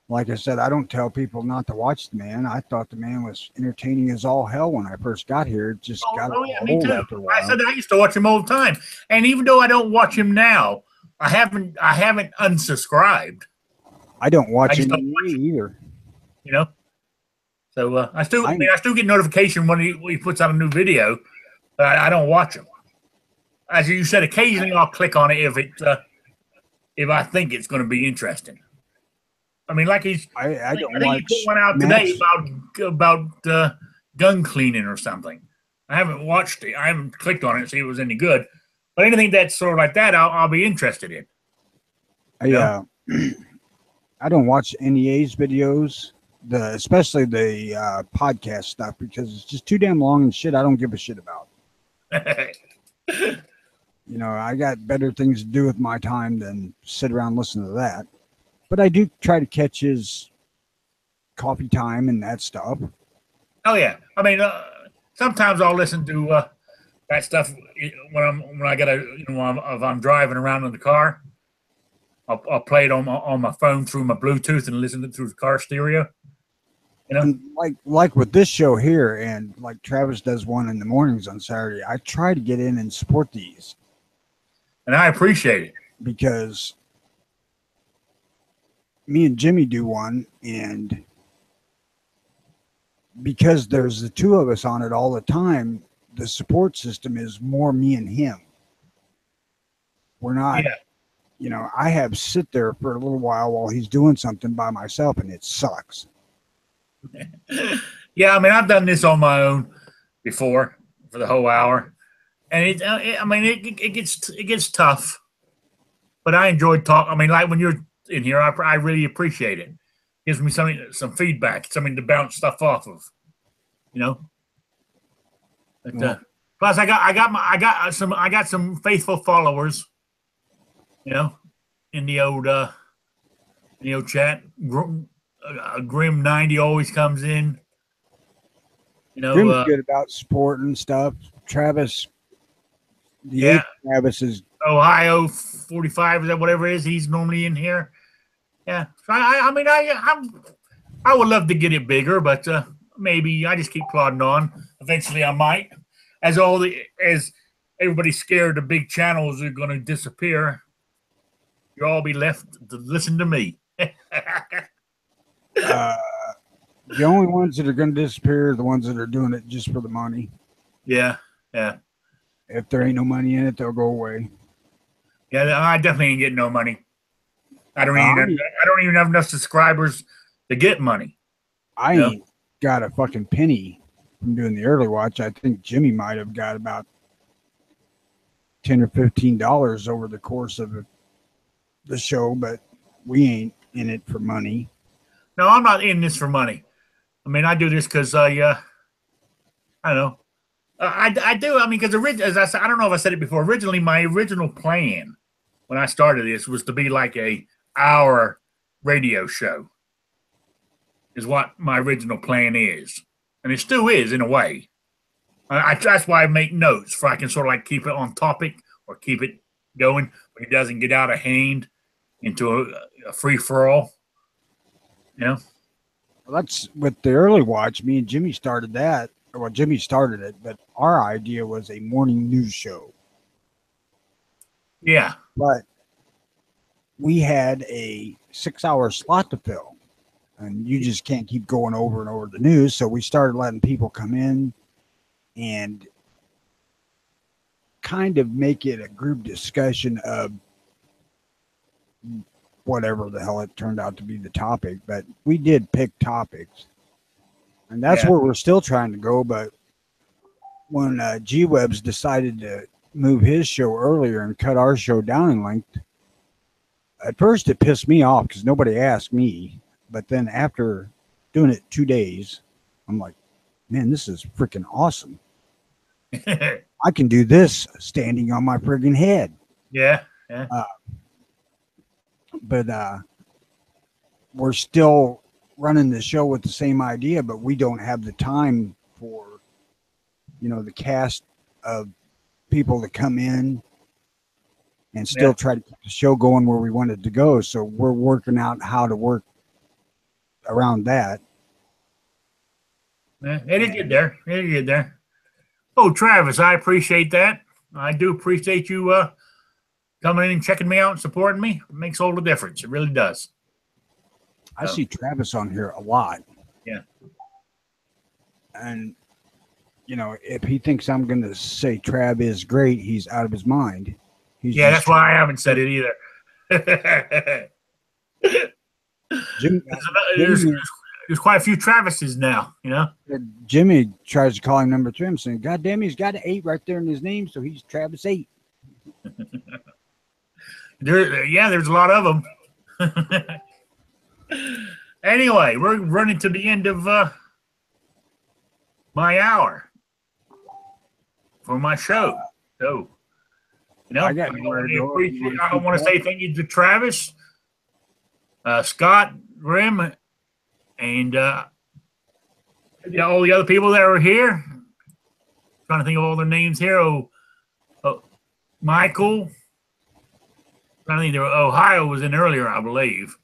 Like I said, I don't tell people not to watch the man. I thought the man was entertaining as all hell when I first got here. It just got old after a while. I said I used to watch him all the time, and even though I don't watch him now, I haven't unsubscribed. I don't watch him either. You know, so I still get notification when he puts out a new video, but I don't watch him. As you said, occasionally I'll click on it if I think it's going to be interesting. I mean, like I think he put one out today about gun cleaning or something. I haven't watched it. I haven't clicked on it to see if it was any good. But anything that's sort of like that, I'll be interested in. Yeah, I don't watch NEA's videos, especially the podcast stuff, because it's just too damn long and shit I don't give a shit about. You know, I got better things to do with my time than sit around listening to that. But I do try to catch his coffee time and that stuff. Oh yeah, I mean, sometimes I'll listen to that stuff when I gotta, if I'm driving around in the car. I'll play it on my phone through my Bluetooth and listen to it through the car stereo. And like with this show here, and like Travis does one in the mornings on Saturday, I try to get in and support these. And I appreciate it. Because me and Jimmy do one, and because there's the two of us on it all the time, the support system is more me and him. We're not, I have sit there for a little while he's doing something by myself, and it sucks. Yeah, I mean, I've done this on my own before for the whole hour, and it gets tough. But I enjoyed talking. I mean, like when you're in here, I really appreciate it. Gives me some feedback, something to bounce stuff off of, But, plus, I got some faithful followers, in the old chat. Grim 90 always comes in. Grim's good about supporting stuff. Travis, Travis is Ohio 45, is that whatever it is? He's normally in here. Yeah, so I would love to get it bigger, but maybe I just keep plodding on. Eventually, I might. As everybody's scared the big channels are going to disappear, you'll all be left to listen to me. The only ones that are going to disappear are the ones that are doing it just for the money. Yeah. If there ain't no money in it, they'll go away. Yeah, I definitely ain't getting no money. I don't even have enough subscribers to get money. I ain't got a fucking penny from doing the early watch. I think Jimmy might have got about $10 or $15 over the course of the show, but we ain't in it for money. No, I'm not in this for money. I mean, I do this because I don't know. I do. I mean, because as I said, I don't know if I said it before. Originally, my original plan when I started this was to be like a hour radio show. Is what my original plan is, and it still is in a way. That's why I make notes, so I can sort of like keep it on topic or keep it going, but it doesn't get out of hand into a free for all. Well, that's with the early watch. Me and Jimmy started that. Well, Jimmy started it, but our idea was a morning news show. Yeah. But we had a 6-hour slot to fill, and you just can't keep going over and over the news. So we started letting people come in and kind of make it a group discussion of whatever the hell it turned out to be the topic. But we did pick topics. And that's where we're still trying to go. But when G-Webs decided to move his show earlier and cut our show down in length, at first it pissed me off because nobody asked me. But then after doing it 2 days, I'm like, man, this is freaking awesome. I can do this standing on my friggin' head. Yeah. But we're still running the show with the same idea, but we don't have the time for, the cast of people to come in and still try to keep the show going where we want it to go. So we're working out how to work around that. It'll get there. Oh, Travis, I appreciate that. I do appreciate you coming in and checking me out and supporting me. It makes all the difference. It really does. I see Travis on here a lot. Yeah. And, if he thinks I'm going to say Trav is great, he's out of his mind. That's why I haven't said it either. There's quite a few Travises now, Jimmy tries to call him number 3. I'm saying, God damn, he's got an 8 right there in his name, so he's Travis 8. There's a lot of them. Anyway, we're running to the end of my hour for my show. So, I want to say thank you to Travis, Scott, Grim, and all the other people that are here. trying to think of all their names here. Michael. Trying to think. Ohio was in earlier, I believe.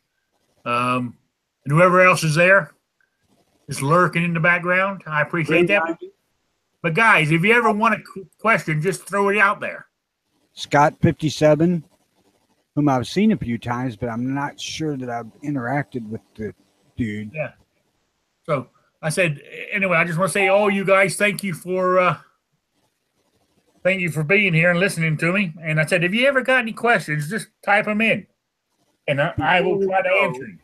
And whoever else is there, is lurking in the background. I appreciate that. But guys, if you ever want a question, just throw it out there. Scott 57, whom I've seen a few times, but I'm not sure that I've interacted with the dude. Yeah. So I said, anyway, I just want to say, all you guys, thank you for being here and listening to me. And I said, if you ever got any questions, just type them in, and I will try to answer them.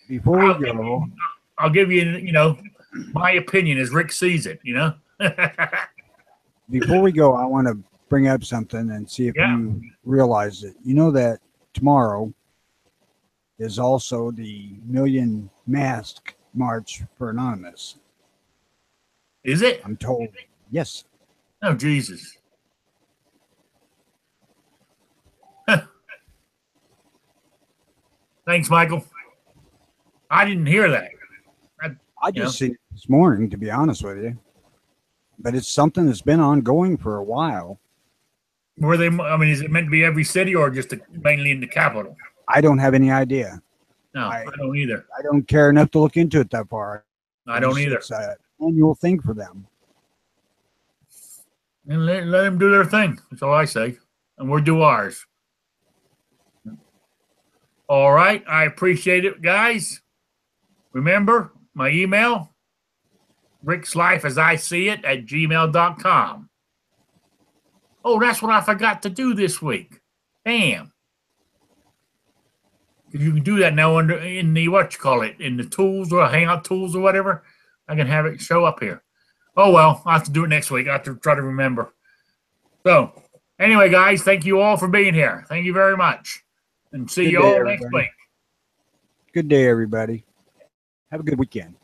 Before we go, I'll give you, my opinion as Rick sees it, Before we go, I want to bring up something and see if you realize it. You know that tomorrow is also the Million Mask March for Anonymous. Is it? I'm told. Yes. Oh, Jesus. Thanks, Michael. I didn't hear that. I just seen it this morning, to be honest with you. But it's something that's been ongoing for a while. Is it meant to be every city or just mainly in the capital? I don't have any idea. No, I don't either. I don't care enough to look into it that far. I don't either. It's an annual thing for them. And let them do their thing. That's all I say. And we'll do ours. All right. I appreciate it, guys. Remember, my email, rickslifeasiseeit@gmail.com. Oh, that's what I forgot to do this week. Damn. You can do that now in the in the tools or Hangout tools or whatever. I can have it show up here. Oh, well, I'll have to do it next week. I have to try to remember. So, anyway, guys, thank you all for being here. Thank you very much. And see you all next week. Good day, everybody. Have a good weekend.